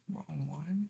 Wrong one.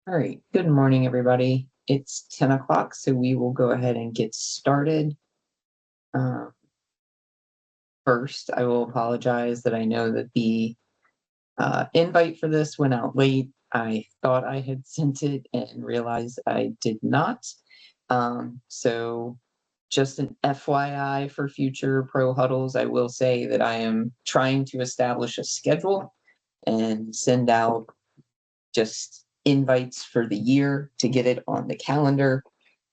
All right, good morning, everybody. It's 10 o'clock, so we will go ahead and get started. First, I will apologize that I know that the invite for this went out late. I thought I had sent it and realized I did not. So just an FYI for future pro huddles, I will say that I am trying to establish a schedule and send out just invites for the year to get it on the calendar,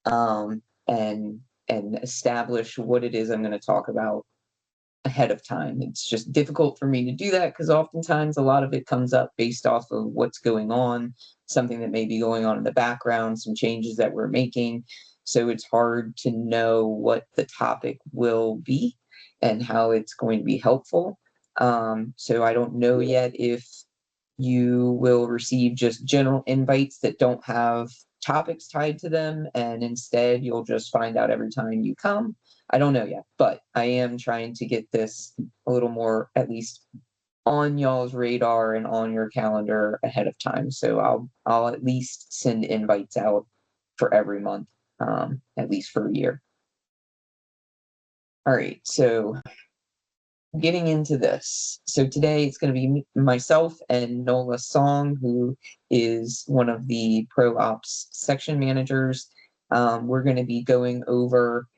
um, and establish what it is I'm going to talk about ahead of time. It's just difficult for me to do that because oftentimes a lot of it comes up based off of what's going on, something that may be going on in the background, some changes that we're making. So it's hard to know what the topic will be and how it's going to be helpful. So I don't know yet if you will receive just general invites that don't have topics tied to them, and instead you'll just find out every time you come. I don't know yet, but I am trying to get this a little more, at least on y'all's radar and on your calendar ahead of time. So I'll at least send invites out for every month, at least for a year. All right, so getting into this. So today it's going to be myself and Nola Song, who is one of the Pro Ops section managers. We're going to be going over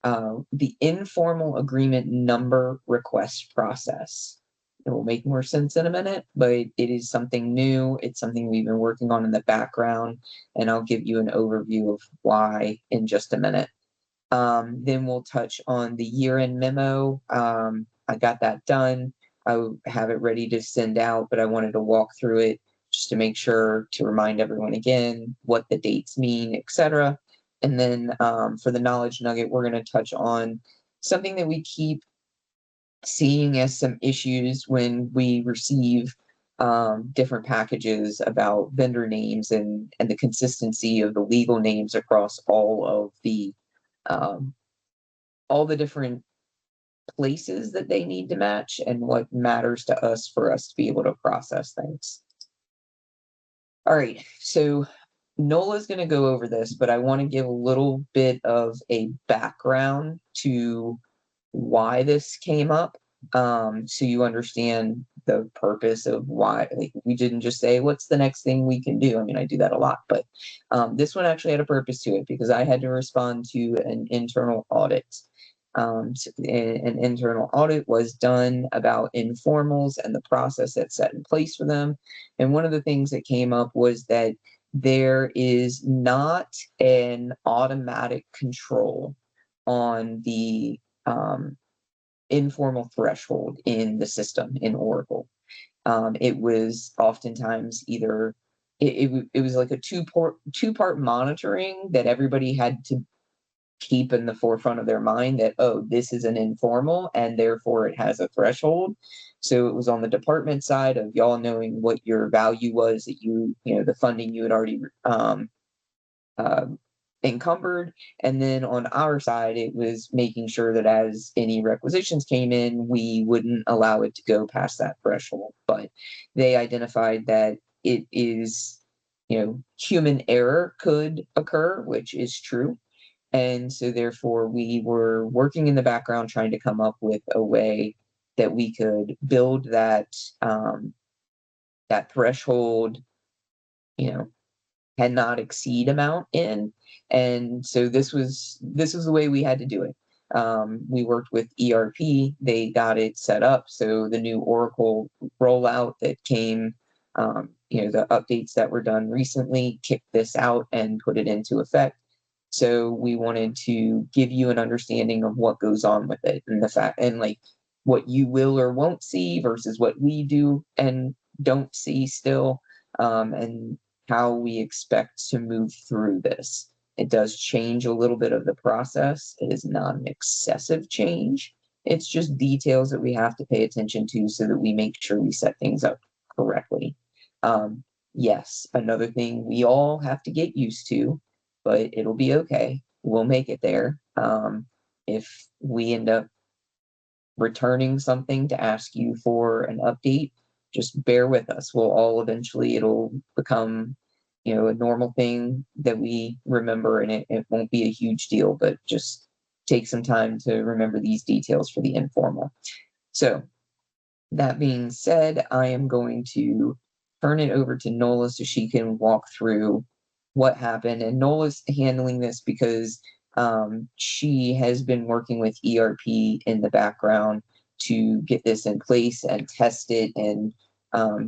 the informal agreement number request process. It will make more sense in a minute, but it is something new. It's something we've been working on in the background, and I'll give you an overview of why in just a minute. Then we'll touch on the year-end memo. I got that done. I have it ready to send out, but I wanted to walk through it just to make sure to remind everyone again what the dates mean, etc. And then for the knowledge nugget, we're going to touch on something that we keep seeing as some issues when we receive different packages about vendor names and the consistency of the legal names across um, all the different places that they need to match and what matters to us for us to be able to process things. All right, so Nola's going to go over this, but I want to give a little bit of a background to why this came up. So you understand the purpose of why. Like, we didn't just say, what's the next thing we can do? I mean, I do that a lot, but this one actually had a purpose to it because I had to respond to an internal audit. An internal audit was done about informals and the process that's set in place for them. And one of the things that came up was that there is not an automatic control on the informal threshold in the system in Oracle. It was oftentimes either it was like a two part monitoring that everybody had to keep in the forefront of their mind, that, oh, this is an informal and therefore it has a threshold. So it was on the department side of y'all knowing what your value was, that the funding you had already uh, encumbered. And then on our side, it was making sure that as any requisitions came in, we wouldn't allow it to go past that threshold. But they identified that it is, human error could occur, which is true. And so therefore we were working in the background trying to come up with a way that we could build that threshold, you know, cannot exceed amount in. And so this was the way we had to do it. We worked with ERP, they got it set up. So the new Oracle rollout that came, the updates that were done recently kicked this out and put it into effect. So we wanted to give you an understanding of what goes on with it, and the fact, and like what you will or won't see versus what we do and don't see still, and how we expect to move through this. It does change a little bit of the process. It is not an excessive change. It's just details that we have to pay attention to so that we make sure we set things up correctly. Yes, another thing we all have to get used to, but it'll be okay. We'll make it there. If we end up returning something to ask you for an update, just bear with us. We'll all eventually, it'll become, a normal thing that we remember, and it won't be a huge deal, but just take some time to remember these details for the informal. So that being said, I am going to turn it over to Nola so she can walk through what happened. And Nola's handling this because she has been working with ERP in the background to get this in place and test it. And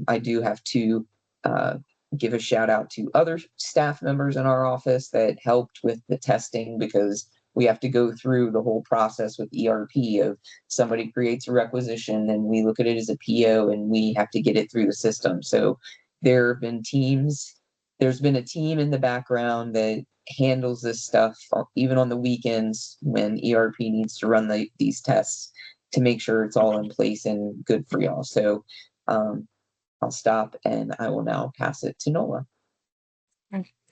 I do have to give a shout out to other staff members in our office that helped with the testing, because we have to go through the whole process with ERP of somebody creates a requisition and we look at it as a PO and we have to get it through the system. So there's been a team in the background that handles this stuff, even on the weekends when ERP needs to run these tests, to make sure it's all in place and good for y'all. So I'll stop and I will now pass it to Nola.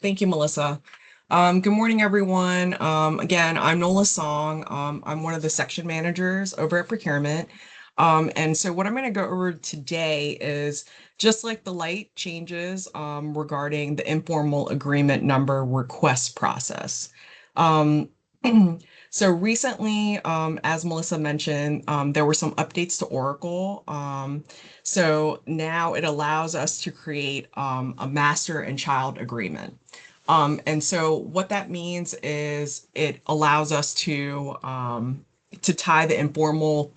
Thank you, Melissa. Good morning, everyone. Again, I'm Nola Song. I'm one of the section managers over at procurement. And so what I'm going to go over today is just like the light changes regarding the informal agreement number request process. So recently, as Melissa mentioned, there were some updates to Oracle. So now it allows us to create a master and child agreement. And so what that means is it allows us to tie the informal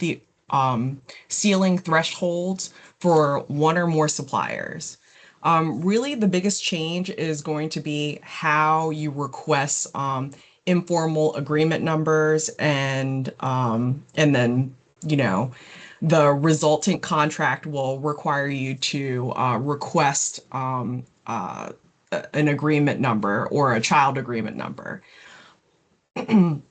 ceiling thresholds for one or more suppliers. Really, the biggest change is going to be how you request informal agreement numbers, and then the resultant contract will require you to request an agreement number or a child agreement number. The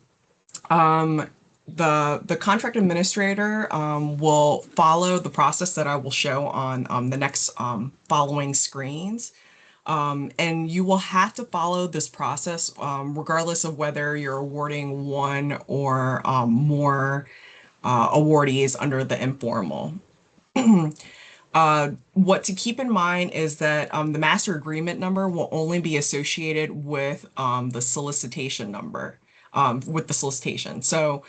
contract administrator will follow the process that I will show on the next following screens. And you will have to follow this process regardless of whether you're awarding one or more awardees under the informal. What to keep in mind is that the master agreement number will only be associated with the solicitation number, with the solicitation. So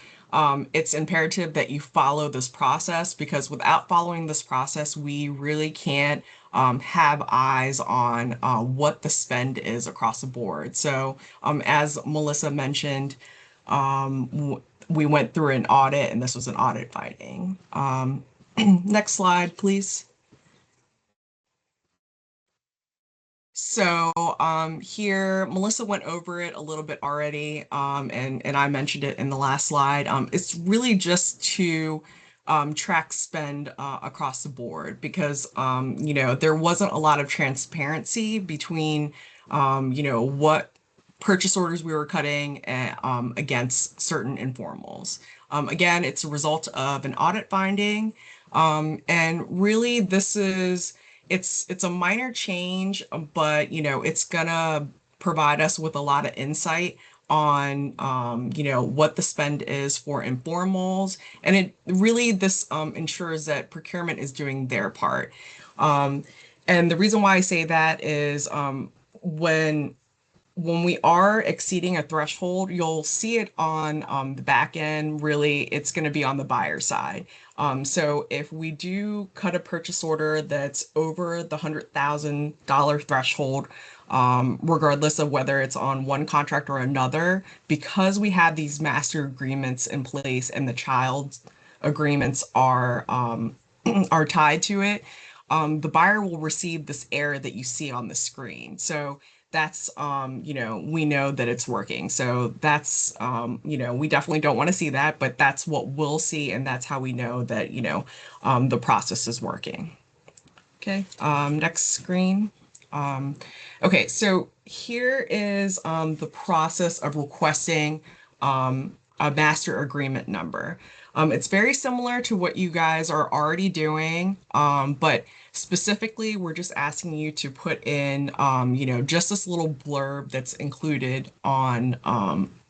it's imperative that you follow this process, because without following this process, we really can't have eyes on what the spend is across the board. So, as Melissa mentioned, we went through an audit, and this was an audit finding. Next slide, please. So here, Melissa went over it a little bit already, and I mentioned it in the last slide. It's really just to track spend across the board, because there wasn't a lot of transparency between what purchase orders we were cutting against certain informals. Again, it's a result of an audit finding, and really it's a minor change, but it's gonna provide us with a lot of insight on what the spend is for informals, and it really this ensures that procurement is doing their part. Um, and the reason why I say that is when we are exceeding a threshold, you'll see it on the back end. Really, it's going to be on the buyer side. So if we do cut a purchase order that's over the $100,000 threshold, regardless of whether it's on one contract or another, because we have these master agreements in place and the child agreements are tied to it, the buyer will receive this error that you see on the screen. So that's we know that it's working. So that's we definitely don't want to see that, but that's what we'll see, and that's how we know that the process is working. Okay, next screen. Um, okay, so here is the process of requesting a master agreement number. It's very similar to what you guys are already doing, but specifically, we're just asking you to put in, just this little blurb that's included on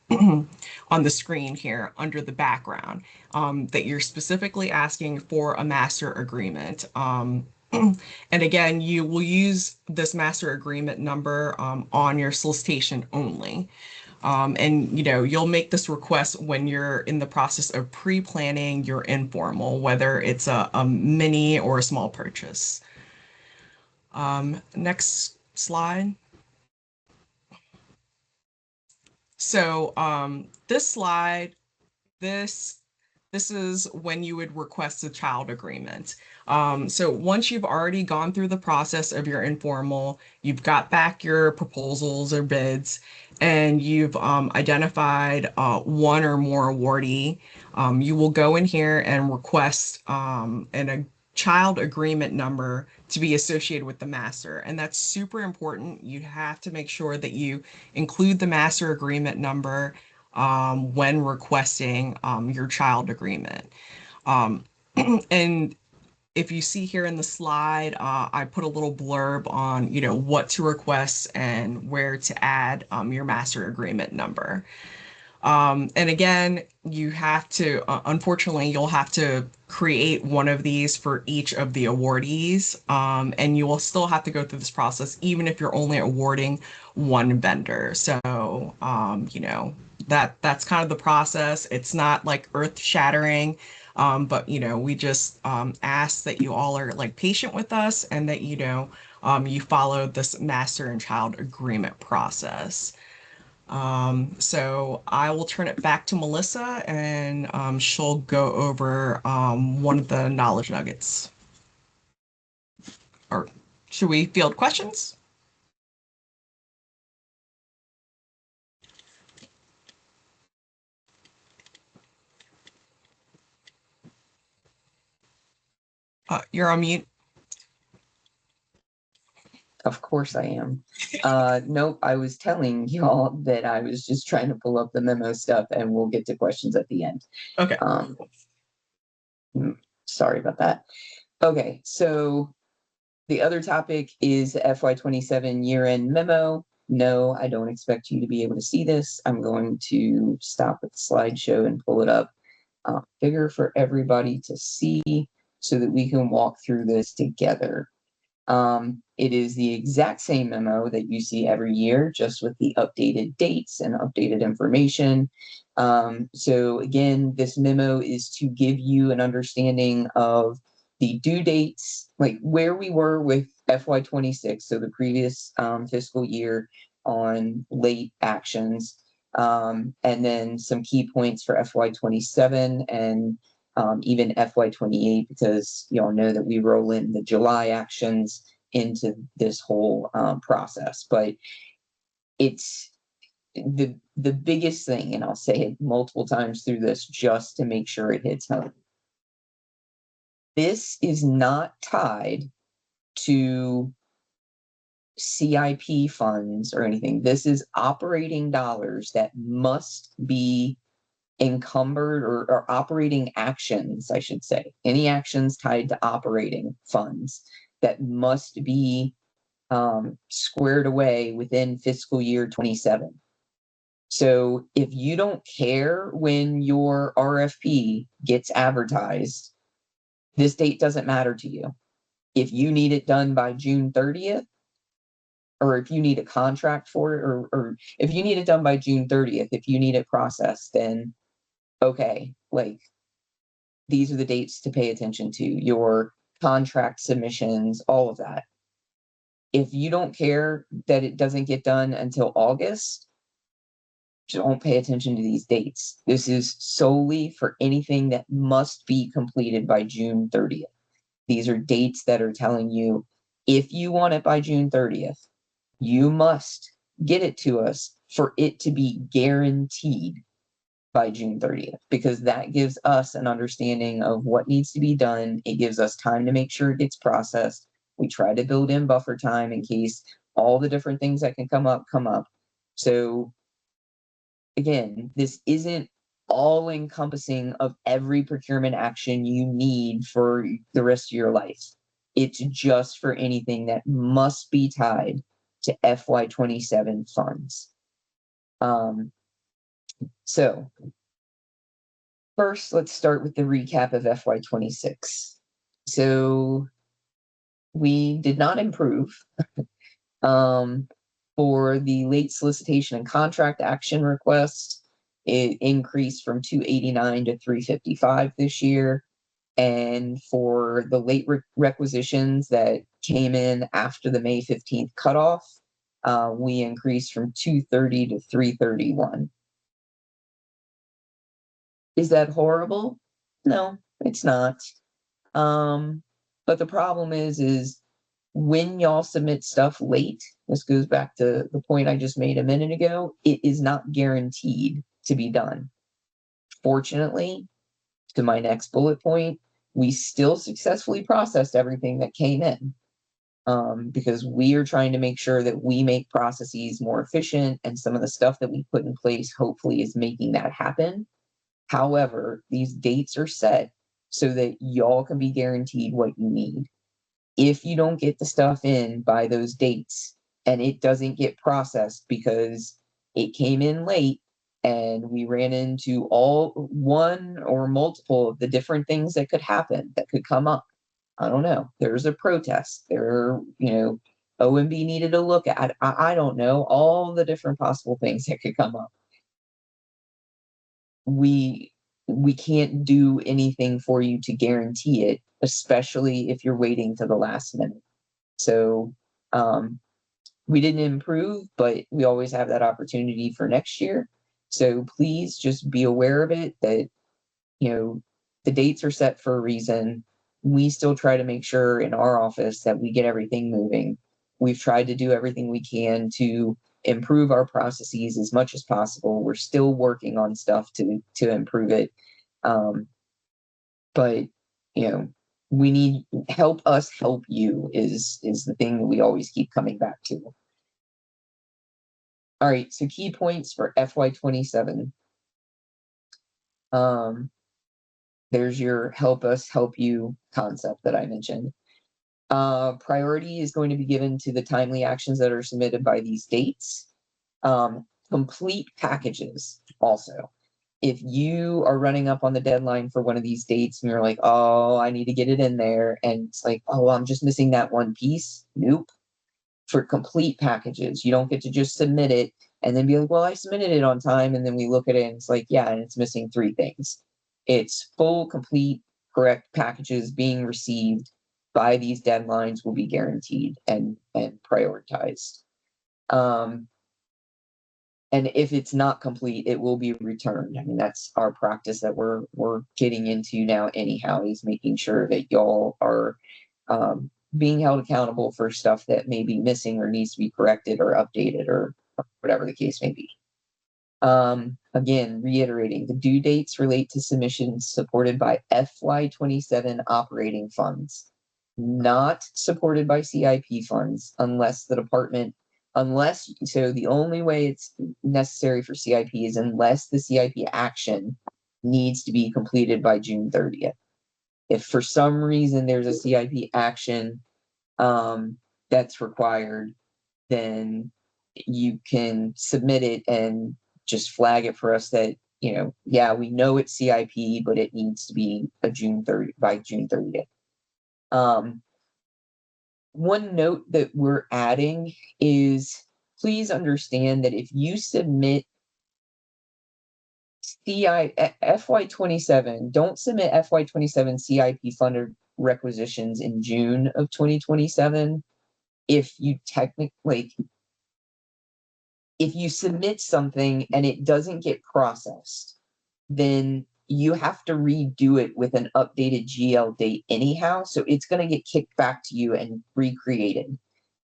the screen here under the background, that you're specifically asking for a master agreement. And again, you will use this master agreement number on your solicitation only. And you'll make this request when you're in the process of pre-planning your informal, whether it's a mini or a small purchase. Next slide. So this slide, this this is when you would request a child agreement. So once you've already gone through the process of your informal, you've got back your proposals or bids, and you've identified one or more awardee, you will go in here and request a child agreement number to be associated with the master. And that's super important. You have to make sure that you include the master agreement number when requesting your child agreement. Um, and if you see here in the slide, I put a little blurb on, what to request and where to add your master agreement number. And again, you have to, unfortunately, you'll have to create one of these for each of the awardees. And you will still have to go through this process, even if you're only awarding one vendor. So, that's kind of the process. It's not like earth shattering. But we just ask that you all are like patient with us, and that you follow this master and child agreement process. So I will turn it back to Melissa, and she'll go over one of the knowledge nuggets. Or should we field questions? You're on mute. Of course I am. Nope, I was telling y'all that I was just trying to pull up the memo stuff, and we'll get to questions at the end. Okay. Sorry about that. Okay, so the other topic is the FY27 year-end memo. No, I don't expect you to be able to see this. I'm going to stop at the slideshow and pull it up bigger for everybody to see, so that we can walk through this together. It is the exact same memo that you see every year, just with the updated dates and updated information. So again, this memo is to give you an understanding of the due dates, like where we were with FY26, so the previous fiscal year, on late actions, and then some key points for FY27 and even FY28, because you all know that we roll in the July actions into this whole process. But it's the biggest thing, and I'll say it multiple times through this just to make sure it hits home. This is not tied to CIP funds or anything. This is operating dollars that must be encumbered, or operating actions, I should say, any actions tied to operating funds that must be squared away within fiscal year 27. So if you don't care when your RFP gets advertised, this date doesn't matter to you. If you need it done by June 30th, or if you need a contract for it, or if you need it done by June 30th, if you need it processed, then okay, like, these are the dates to pay attention to, your contract submissions, all of that. If you don't care that it doesn't get done until August, don't pay attention to these dates. This is solely for anything that must be completed by June 30th. These are dates that are telling you, if you want it by June 30th, you must get it to us for it to be guaranteed by June 30th, because that gives us an understanding of what needs to be done. It gives us time to make sure it gets processed. We try to build in buffer time in case all the different things that can come up. So again, this isn't all encompassing of every procurement action you need for the rest of your life. It's just for anything that must be tied to FY27 funds. So first, let's start with the recap of FY26. So we did not improve. For the late solicitation and contract action requests, it increased from 289 to 355 this year. And for the late requisitions that came in after the May 15th cutoff, we increased from 230 to 331. Is that horrible? No, it's not. But the problem is when y'all submit stuff late, this goes back to the point I just made a minute ago, it is not guaranteed to be done. Fortunately, to my next bullet point, we still successfully processed everything that came in, because we are trying to make sure that we make processes more efficient, and some of the stuff that we put in place hopefully is making that happen. However, these dates are set so that y'all can be guaranteed what you need. If you don't get the stuff in by those dates and it doesn't get processed because it came in late and we ran into one or multiple of the different things that could happen, that could come up. I don't know. There's a protest. OMB needed to look at. I don't know, all the different possible things that could come up. We can't do anything for you to guarantee it, especially if you're waiting to the last minute. So we didn't improve, but we always have that opportunity for next year. So please just be aware of it, that the dates are set for a reason. We still try to make sure in our office that we get everything moving. We've tried to do everything we can to improve our processes as much as possible. We're still working on stuff to improve it. But we need help us help you is the thing that we always keep coming back to. All right, so key points for FY27. There's your help us help you concept that I mentioned. Priority is going to be given to the timely actions that are submitted by these dates. Complete packages also. if you are running up on the deadline for one of these dates and you're like, oh, I need to get it in there, and it's like, oh, I'm just missing that one piece. Nope. For complete packages, you don't get to just submit it and then be like, well, I submitted it on time, and then we look at it and it's like, yeah, and it's missing 3 things. It's full, complete, correct packages being received by these deadlines will be guaranteed and prioritized. And if it's not complete, it will be returned. I mean, that's our practice that we're getting into now anyhow, is making sure that y'all are being held accountable for stuff that may be missing or needs to be corrected or updated or whatever the case may be. Again, reiterating, the due dates relate to submissions supported by FY27 operating funds, not supported by CIP funds, unless the department, so the only way it's necessary for CIP is unless the CIP action needs to be completed by June 30th. If for some reason there's a CIP action that's required, then you can submit it and just flag it for us that, yeah, we know it's CIP, but it needs to be by June 30th. One note that we're adding is, please understand that if you submit FY27, don't submit FY27 CIP funded requisitions in June of 2027. If you submit something and it doesn't get processed, then you have to redo it with an updated GL date anyhow. So it's going to get kicked back to you and recreated.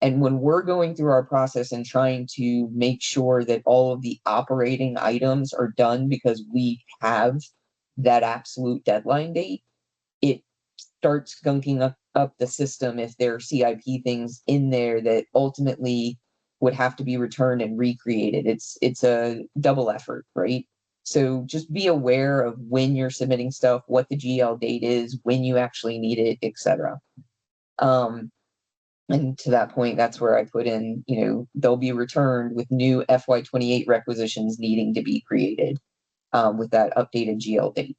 And when we're going through our process and trying to make sure that all of the operating items are done because we have that absolute deadline date, it starts gunking up the system if there are CIP things in there that ultimately would have to be returned and recreated. It's a double effort, right? So just be aware of when you're submitting stuff, what the GL date is, when you actually need it, etc. And to that point, that's where I put in, they'll be returned with new FY28 requisitions needing to be created with that updated GL date.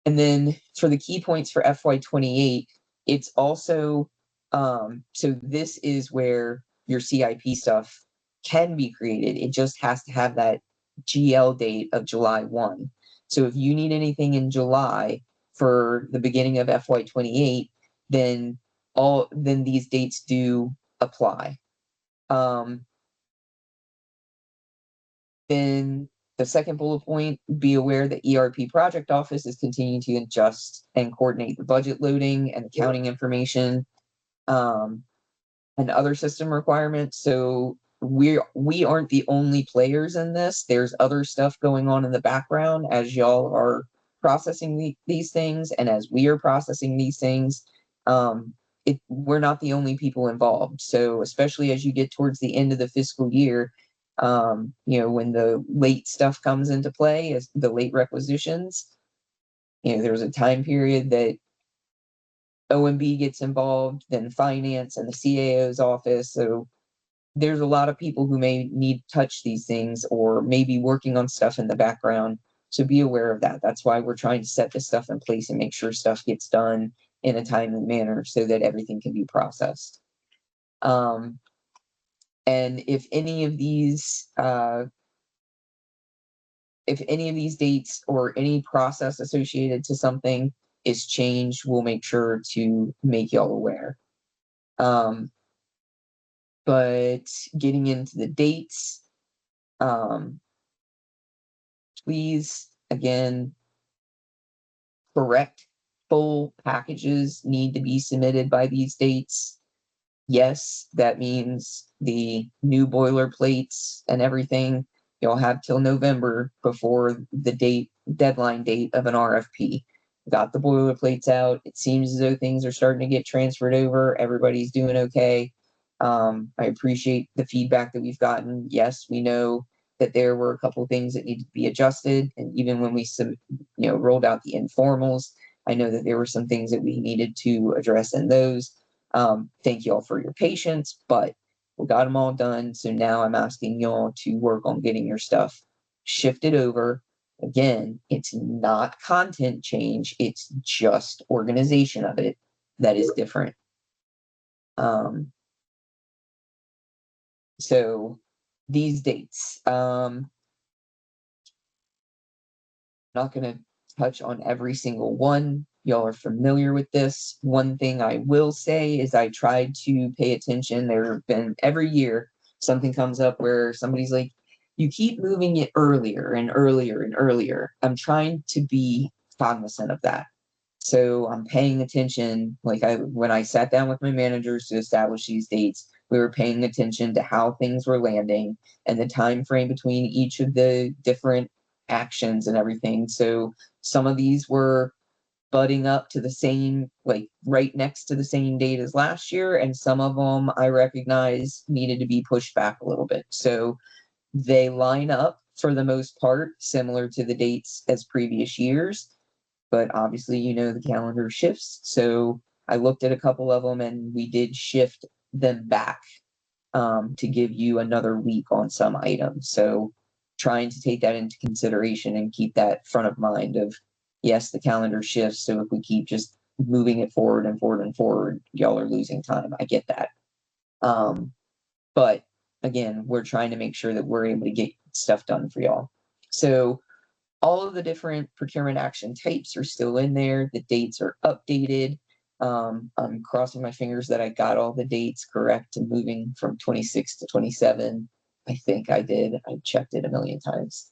And then for the key points for FY28, it's also, so this is where your CIP stuff can be created. It just has to have that GL date of July 1. So if you need anything in July for the beginning of FY28, then these dates do apply. Then the second bullet point, be aware that ERP project office is continuing to adjust and coordinate the budget loading and accounting information, and other system requirements. So we aren't the only players in this. There's other stuff going on in the background as y'all are processing these things, and as we are processing these things, we're not the only people involved. So especially as you get towards the end of the fiscal year, when the late stuff comes into play, as the late requisitions, there's a time period that OMB gets involved, then finance and the CAO's office. So there's a lot of people who may need to touch these things or maybe working on stuff in the background. So be aware of that. That's why we're trying to set this stuff in place and make sure stuff gets done in a timely manner so that everything can be processed. And if any of these dates or any process associated to something is changed, we'll make sure to make y'all aware. But getting into the dates, please, again, correct full packages need to be submitted by these dates. Yes, that means the new boilerplates and everything, you'll have till November before the deadline date of an RFP. Got the boilerplates out. It seems as though things are starting to get transferred over. Everybody's doing okay. I appreciate the feedback that we've gotten. Yes, we know that there were a couple of things that needed to be adjusted. And even when we rolled out the informals, I know that there were some things that we needed to address in those. Thank you all for your patience, but we got them all done. So now I'm asking y'all to work on getting your stuff shifted over Again, it's not content change, it's just organization of it that is different. So these dates, not going to touch on every single one. Y'all are familiar with this. One thing I will say is I tried to pay attention. There have been every year something comes up where somebody's like, you keep moving it earlier and earlier and earlier. I'm trying to be cognizant of that. So I'm paying attention. Like when I sat down with my managers to establish these dates, we were paying attention to how things were landing and the time frame between each of the different actions and everything. So some of these were butting up to the same, like right next to the same date as last year, and some of them I recognize needed to be pushed back a little bit. So they line up for the most part similar to the dates as previous years, but obviously, the calendar shifts. So I looked at a couple of them and we did shift them back to give you another week on some items. So trying to take that into consideration and keep that front of mind of, yes, the calendar shifts. So if we keep just moving it forward and forward and forward, y'all are losing time. I get that. But again, we're trying to make sure that we're able to get stuff done for y'all. So all of the different procurement action types are still in there. The dates are updated. I'm crossing my fingers that I got all the dates correct and moving from 26 to 27. I think I did. I checked it a million times.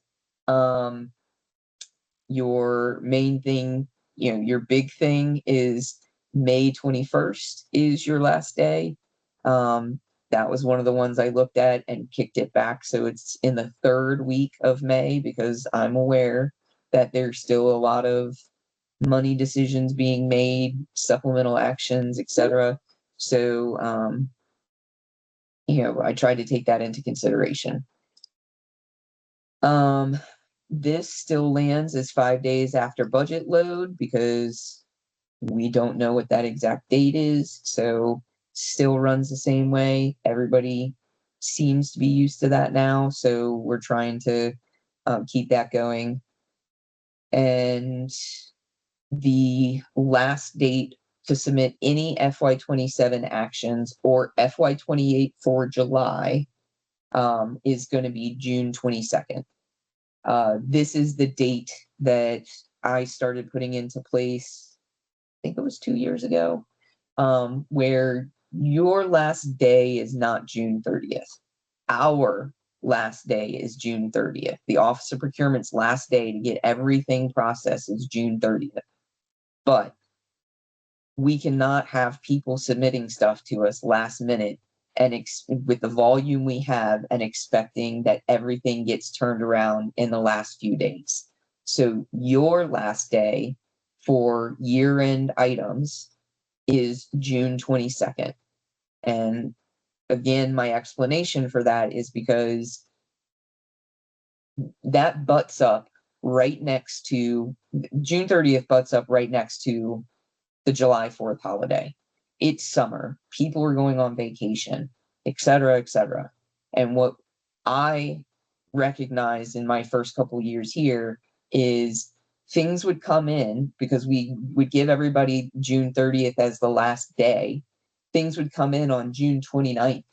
Your main thing, your big thing is May 21st is your last day. That was one of the ones I looked at and kicked it back. So it's in the third week of May because I'm aware that there's still a lot of money decisions being made, supplemental actions, etc. So, I tried to take that into consideration. This still lands as 5 days after budget load because we don't know what that exact date is. So still runs the same way. Everybody seems to be used to that now. So we're trying to keep that going. And the last date to submit any FY27 actions or FY28 for July is going to be June 22nd. This is the date that I started putting into place, I think it was 2 years ago, where your last day is not June 30th. Our last day is June 30th. The Office of Procurement's last day to get everything processed is June 30th. But we cannot have people submitting stuff to us last minute and with the volume we have and expecting that everything gets turned around in the last few days. So your last day for year-end items is June 22nd. And again, my explanation for that is because that butts up right next to June 30th butts up right next to the July 4th holiday. It's summer. People are going on vacation, et cetera, et cetera. And what I recognized in my first couple years here is things would come in because we would give everybody June 30th as the last day. Things would come in on June 29th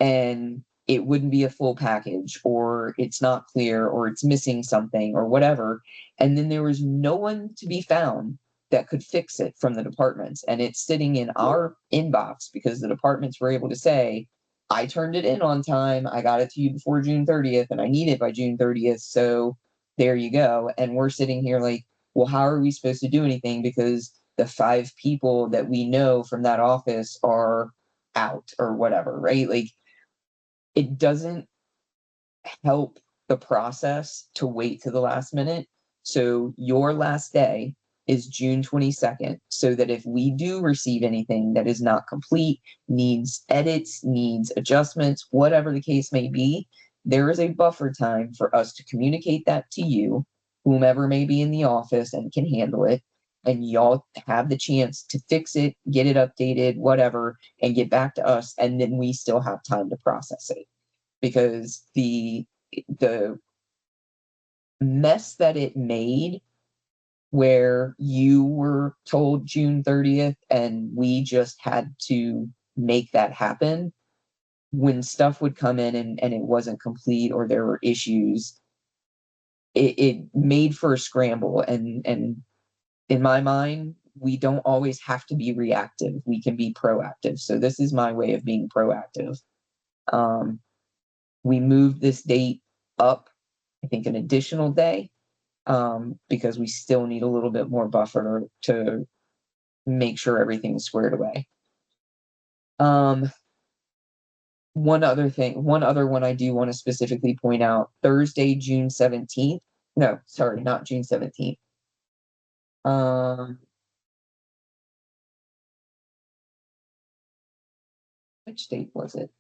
and it wouldn't be a full package, or it's not clear, or it's missing something, or whatever. And then there was no one to be found that could fix it from the departments. And it's sitting in our inbox because the departments were able to say, I turned it in on time. I got it to you before June 30th and I need it by June 30th. So there you go. And we're sitting here like, well, how are we supposed to do anything? Because the 5 people that we know from that office are out or whatever, right? Like, it doesn't help the process to wait to the last minute. So your last day is June 22nd, so that if we do receive anything that is not complete, needs edits, needs adjustments, whatever the case may be, there is a buffer time for us to communicate that to you, whomever may be in the office and can handle it, and y'all have the chance to fix it, get it updated, whatever, and get back to us, and then we still have time to process it. Because the mess that it made where you were told June 30th and we just had to make that happen. When stuff would come in and it wasn't complete or there were issues, it made for a scramble. And in my mind, we don't always have to be reactive. We can be proactive. So this is my way of being proactive. Um, we moved this date up, I think, an additional day, because we still need a little bit more buffer to make sure everything's squared away. One other one I do want to specifically point out, Thursday, June 17th. No, sorry, not June 17th. Which date was it?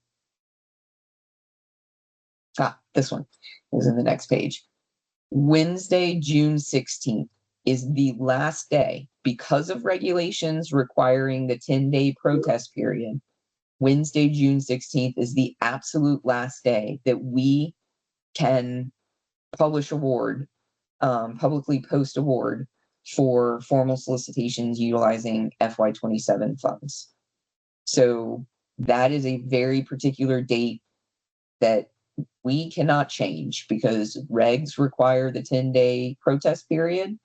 This one is in the next page. Wednesday, June 16th is the last day because of regulations requiring the 10-day protest period. Wednesday, June 16th is the absolute last day that we can publish award, publicly post award for formal solicitations utilizing FY27 funds. So that is a very particular date that we cannot change because regs require the 10-day protest period,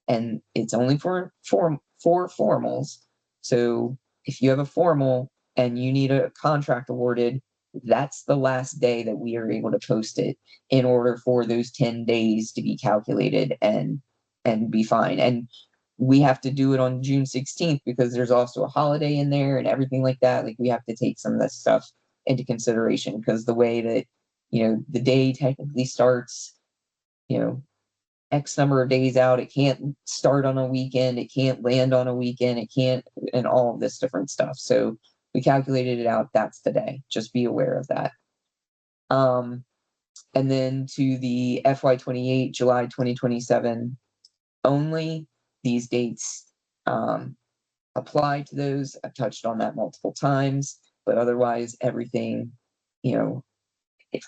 and it's only for formals. So if you have a formal and you need a contract awarded, that's the last day that we are able to post it in order for those 10 days to be calculated and be fine. And we have to do it on June 16th because there's also a holiday in there and everything like that. Like, we have to take some of this stuff into consideration because the way that, the day technically starts, X number of days out. It can't start on a weekend. It can't land on a weekend. It can't, and all of this different stuff. So we calculated it out. That's the day. Just be aware of that. And then to the FY28, July 2027 only, these dates apply to those. I've touched on that multiple times, but otherwise everything,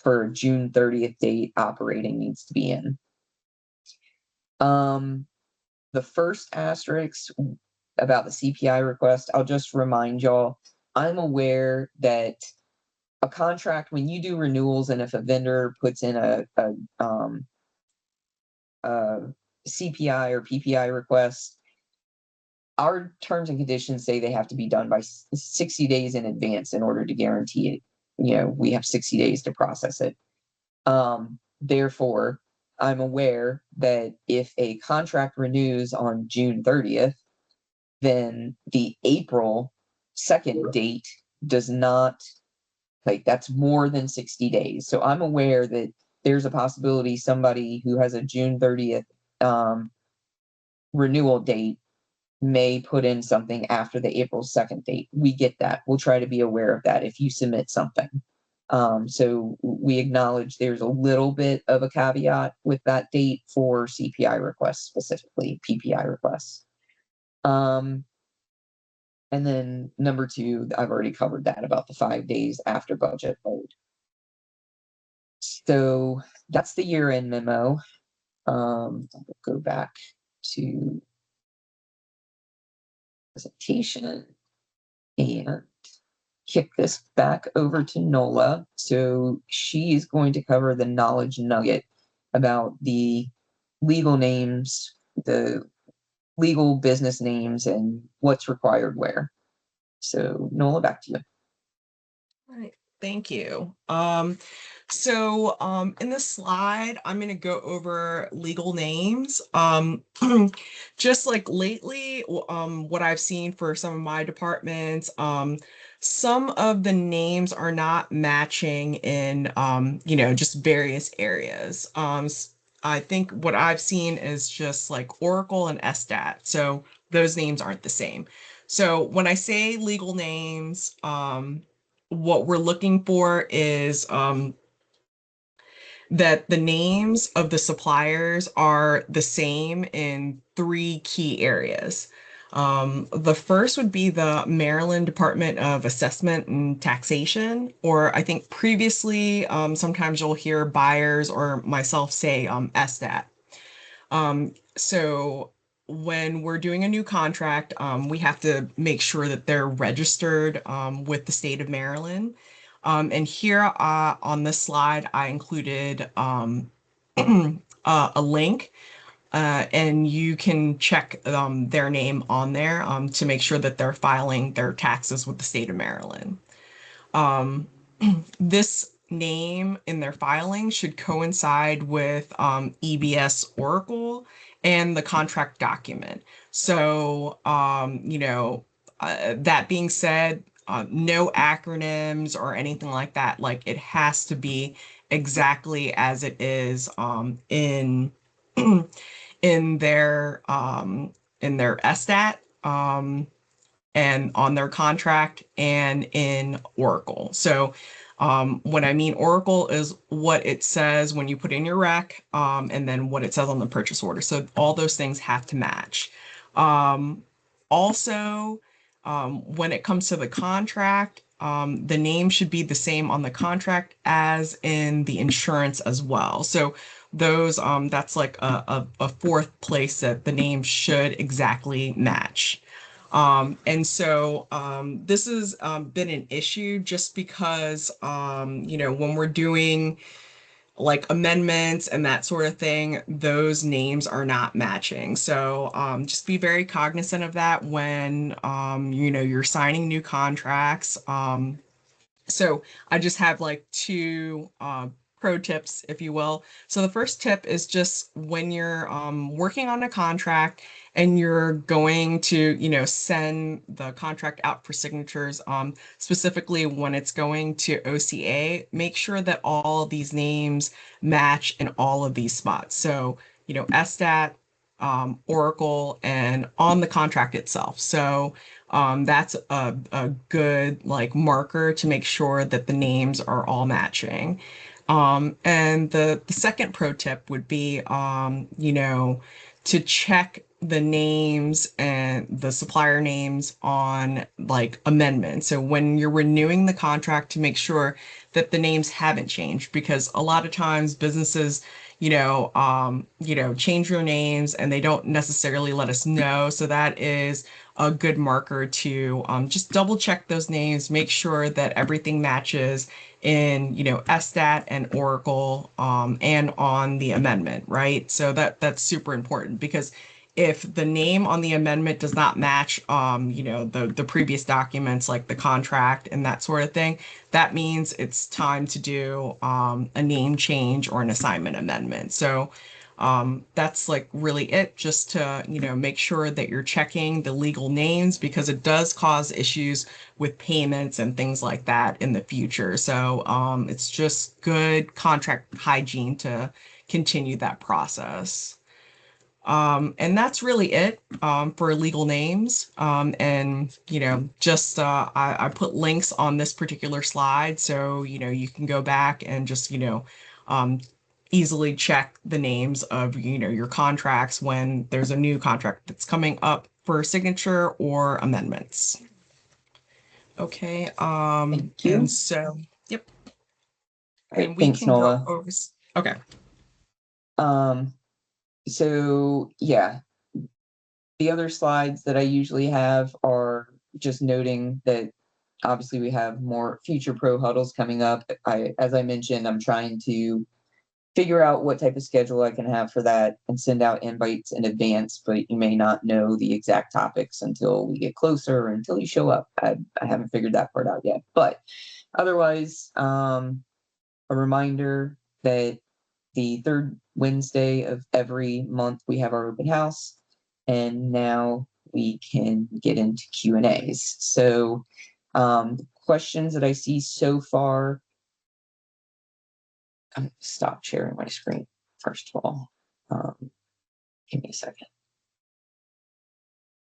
for June 30th date operating needs to be in. The first asterisk about the CPI request, I'll just remind y'all, I'm aware that a contract, when you do renewals, and if a vendor puts in a CPI or PPI request, our terms and conditions say they have to be done by 60 days in advance in order to guarantee it. We have 60 days to process it. Therefore, I'm aware that if a contract renews on June 30th, then the April 2nd date does not, that's more than 60 days. So I'm aware that there's a possibility somebody who has a June 30th renewal date may put in something after the April 2nd date. We get that. We'll try to be aware of that if you submit something. So we acknowledge there's a little bit of a caveat with that date for CPI requests, specifically PPI requests. And then number 2, I've already covered that about the 5 days after budget vote. So that's the year-end memo. I'll go back to presentation and kick this back over to Nola. So she's going to cover the knowledge nugget about the legal names, the legal business names, and what's required where. So Nola, back to you. All right, thank you. In this slide, I'm going to go over legal names. Just like lately, what I've seen for some of my departments, some of the names are not matching in, just various areas. I think what I've seen is just like Oracle and SDAT. So those names aren't the same. So when I say legal names, what we're looking for is that the names of the suppliers are the same in 3 key areas. The first would be the Maryland Department of Assessment and Taxation, or I think previously, sometimes you'll hear buyers or myself say SDAT. So when we're doing a new contract, we have to make sure that they're registered with the state of Maryland. And here on this slide, I included a link, and you can check their name on there to make sure that they're filing their taxes with the state of Maryland. Um, this name in their filing should coincide with EBS Oracle and the contract document. So, that being said, no acronyms or anything like that. Like it has to be exactly as it is in their SStat. And on their contract and in Oracle. So what I mean Oracle is what it says when you put in your rec, and then what it says on the purchase order. So all those things have to match. Um, Also, when it comes to the contract, the name should be the same on the contract as in the insurance as well. So those that's like a fourth place that the name should exactly match. This has been an issue just because, when we're doing like amendments and that sort of thing, those names are not matching. So just be very cognizant of that when, you're signing new contracts. So I just have like two pro tips, if you will. So the first tip is just when you're working on a contract and you're going to, send the contract out for signatures, specifically when it's going to OCA, make sure that all these names match in all of these spots. So, SStat, Oracle, and on the contract itself. So that's a good like marker to make sure that the names are all matching. And the second pro tip would be, to check the names and the supplier names on like amendments. So when you're renewing the contract, to make sure that the names haven't changed, because a lot of times businesses, change their names and they don't necessarily let us know. So that is a good marker to just double check those names, make sure that everything matches in, SStat and Oracle, and on the amendment, right? So that's super important, because if the name on the amendment does not match, the previous documents like the contract and that sort of thing, that means it's time to do a name change or an assignment amendment. So that's like really it, just to, make sure that you're checking the legal names, because it does cause issues with payments and things like that in the future. So it's just good contract hygiene to continue that process. And that's really it for legal names. And, just I put links on this particular slide. So, you can go back and just, um, easily check the names of, your contracts when there's a new contract that's coming up for signature or amendments. Okay. Thank And you. so, yep. All right, And we thanks, can go Nola. over. Okay. Um, so yeah, the other slides that I usually have are just noting that obviously we have more future pro huddles coming up. As I mentioned, I'm trying to figure out what type of schedule I can have for that and send out invites in advance, but you may not know the exact topics until we get closer or until you show up. I haven't figured that part out yet, but otherwise, a reminder that the third Wednesday of every month we have our open house, and now we can get into Q&As. So questions that I see so far, I'm going to stop sharing my screen first of all. Give me a second.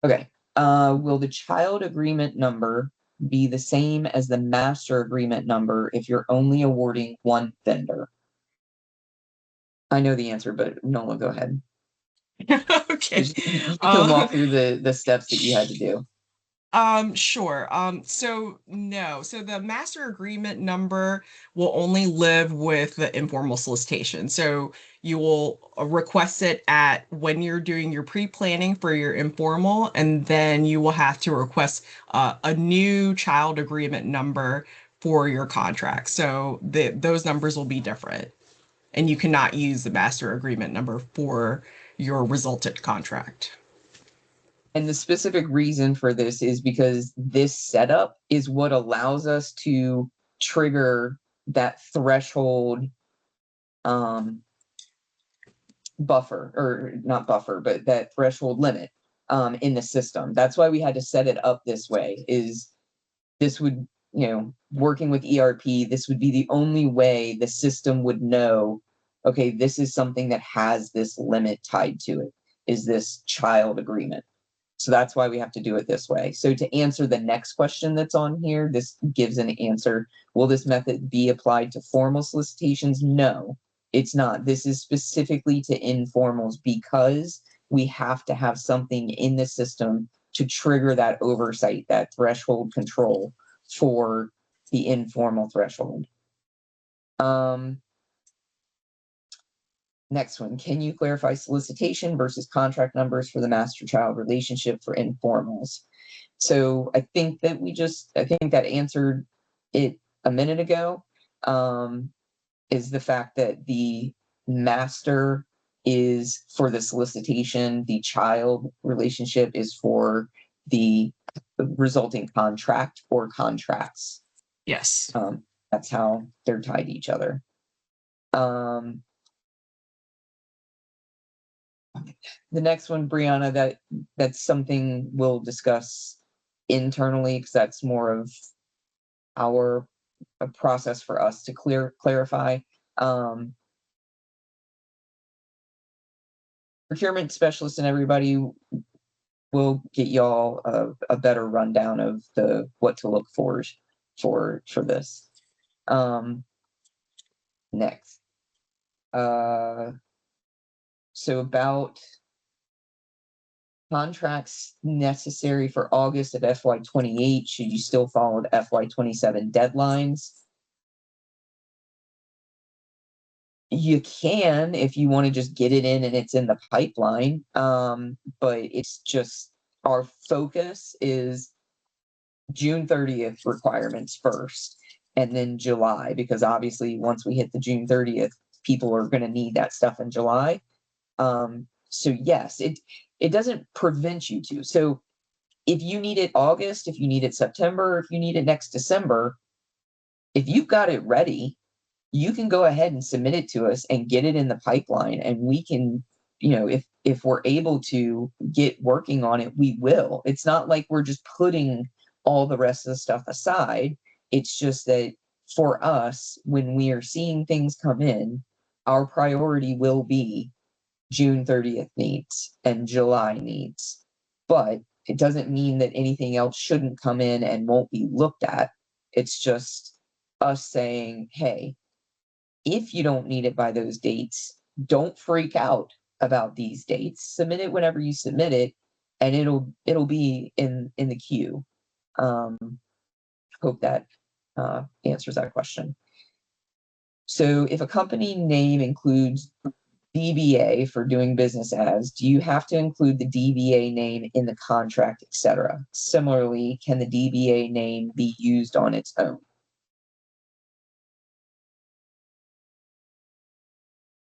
Okay. Will the child agreement number be the same as the master agreement number if you're only awarding one vendor? I know the answer, but Nola, go ahead. Okay. You can walk through the steps that you had to do. Sure. So no. So the master agreement number will only live with the informal solicitation. So you will request it at when you're doing your pre-planning for your informal, and then you will have to request a new child agreement number for your contract. So those numbers will be different, and you cannot use the master agreement number for your resultant contract. And the specific reason for this is because this setup is what allows us to trigger that threshold um, buffer, or not buffer, but that threshold limit in the system. That's why we had to set it up this way, is this would, working with ERP, this would be the only way the system would know, okay, this is something that has this limit tied to it, is this child agreement. So that's why we have to do it this way. So to answer the next question that's on here, this gives an answer. Will this method be applied to formal solicitations? No, it's not. This is specifically to informals because we have to have something in the system to trigger that oversight, that threshold control for the informal threshold. Next one, can you clarify solicitation versus contract numbers for the master-child relationship for informals? So I think that answered it a minute ago, is the fact that the master is for the solicitation, the child relationship is for the resulting contract or contracts. Yes. That's how they're tied to each other. The next one, Brianna, that's something we'll discuss internally, because that's more of a process for us to clarify. Procurement specialist and everybody will get y'all a better rundown of what to look for this. Next. So about contracts necessary for August of FY28, should you still follow the FY27 deadlines? You can, if you want to just get it in and it's in the pipeline, but it's just, our focus is June 30th requirements first, and then July, because obviously once we hit the June 30th, people are going to need that stuff in July. So yes, it doesn't prevent you to. So if you need it August, if you need it September, if you need it next December, if you've got it ready, you can go ahead and submit it to us and get it in the pipeline, and we can, if we're able to get working on it, we will. It's not like we're just putting all the rest of the stuff aside. It's just that for us, when we are seeing things come in, our priority will be June 30th needs and July needs. But it doesn't mean that anything else shouldn't come in and won't be looked at. It's just us saying, hey, if you don't need it by those dates, don't freak out about these dates. Submit it whenever you submit it, and it'll be in the queue. Hope that answers that question. So if a company name includes DBA for doing business as, do you have to include the DBA name in the contract, etc.? Similarly, can the DBA name be used on its own?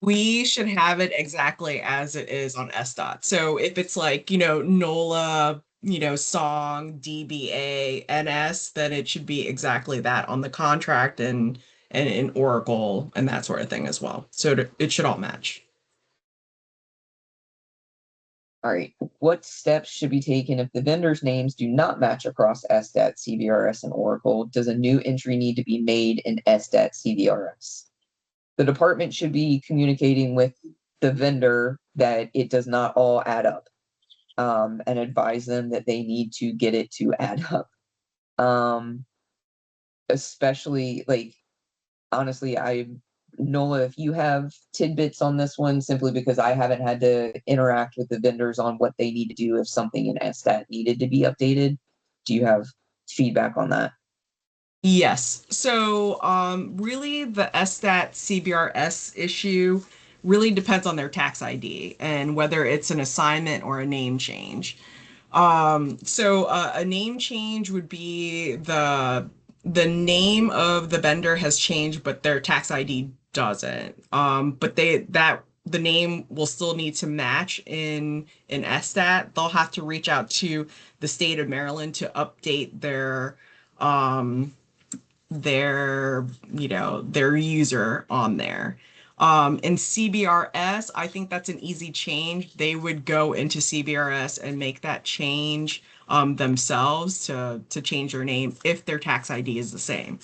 We should have it exactly as it is on SDOT. So if it's like, NOLA, song, DBA, NS, then it should be exactly that on the contract and in Oracle and that sort of thing as well. So it should all match. All right, what steps should be taken if the vendors' names do not match across SDAT, CVRS, and Oracle? Does a new entry need to be made in SDAT, CVRS? The department should be communicating with the vendor that it does not all add up, and advise them that they need to get it to add up. Especially, like, honestly, Nola, if you have tidbits on this one, simply because I haven't had to interact with the vendors on what they need to do if something in SDAT needed to be updated. do you have feedback on that? Yes. So, really, the SStat CBRS issue really depends on their tax ID and whether it's an assignment or a name change. A name change would be the name of the vendor has changed, but their tax ID doesn't. But the name will still need to match in SStat. They'll have to reach out to the state of Maryland to update um their user on there. In CBRS, I think that's an easy change. They would go into CBRS and make that change themselves to change their name if their tax ID is the same.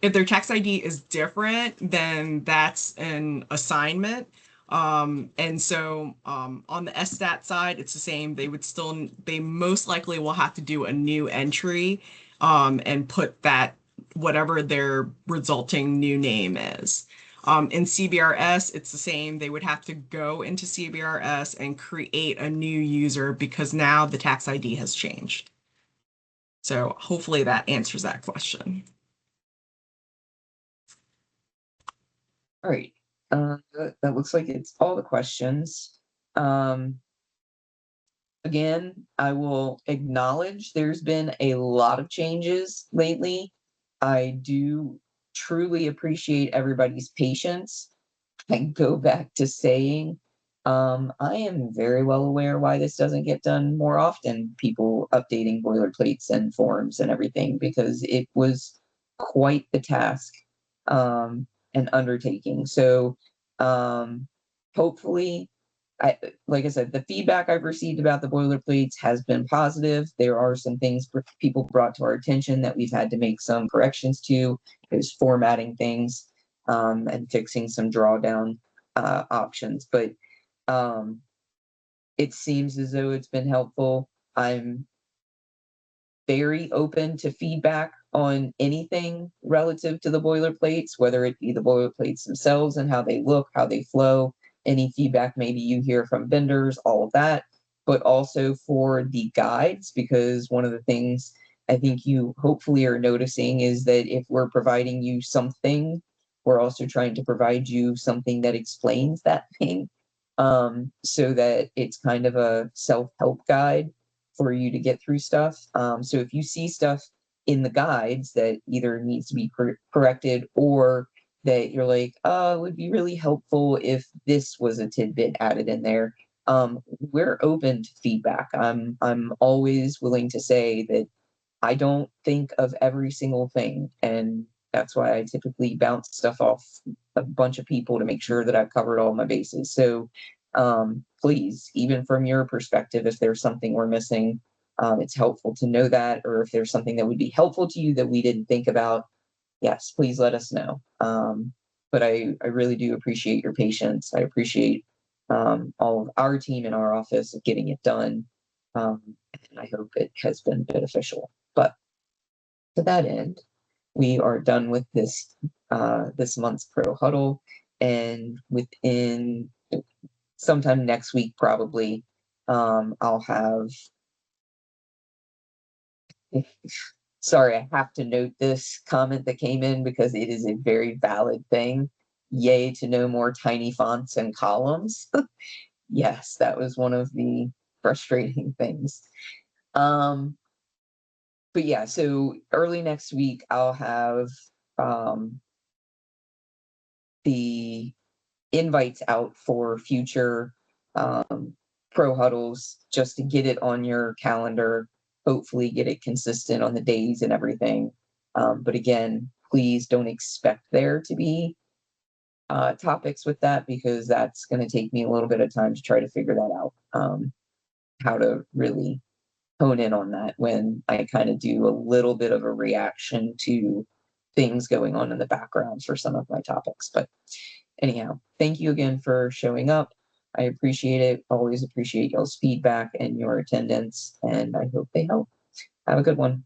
If their tax ID is different, then that's an assignment. On the SStat side, it's the same. They most likely will have to do a new entry and put that whatever their resulting new name is. In CBRS, it's the same. They would have to go into CBRS and create a new user because now the tax ID has changed. So hopefully that answers that question. All right. That looks like it's all the questions. Again, I will acknowledge there's been a lot of changes lately. I do truly appreciate everybody's patience. I go back to saying, I am very well aware why this doesn't get done more often, people updating boilerplates and forms and everything, because it was quite the task and undertaking. So hopefully, like I said, the feedback I've received about the boilerplates has been positive. There are some things people brought to our attention that we've had to make some corrections to. There's formatting things and fixing some drawdown options. But it seems as though it's been helpful. I'm very open to feedback on anything relative to the boilerplates, whether it be the boilerplates themselves and how they look, how they flow, any feedback maybe you hear from vendors, all of that, but also for the guides, because one of the things I think you hopefully are noticing is that if we're providing you something, we're also trying to provide you something that explains that thing, so that it's kind of a self-help guide for you to get through stuff. So if you see stuff in the guides that either needs to be corrected or that you're like, oh, it would be really helpful if this was a tidbit added in there. We're open to feedback. I'm always willing to say that I don't think of every single thing, and that's why I typically bounce stuff off a bunch of people to make sure that I've covered all my bases. So please, even from your perspective, if there's something we're missing, it's helpful to know that, or if there's something that would be helpful to you that we didn't think about, yes, please let us know. But I really do appreciate your patience. I appreciate all of our team in our office of getting it done. And I hope it has been beneficial. But to that end, we are done with this month's Pro Huddle, and within sometime next week, probably, I'll have. Sorry, I have to note this comment that came in because it is a very valid thing. Yay to no more tiny fonts and columns. Yes, that was one of the frustrating things. But yeah, so early next week, I'll have the invites out for future pro huddles just to get it on your calendar, hopefully get it consistent on the days and everything. But again, please don't expect there to be topics with that, because that's going to take me a little bit of time to try to figure that out, how to really hone in on that when I kind of do a little bit of a reaction to things going on in the background for some of my topics. But anyhow, thank you again for showing up. I appreciate it. Always appreciate y'all's feedback and your attendance, and I hope they help. Have a good one.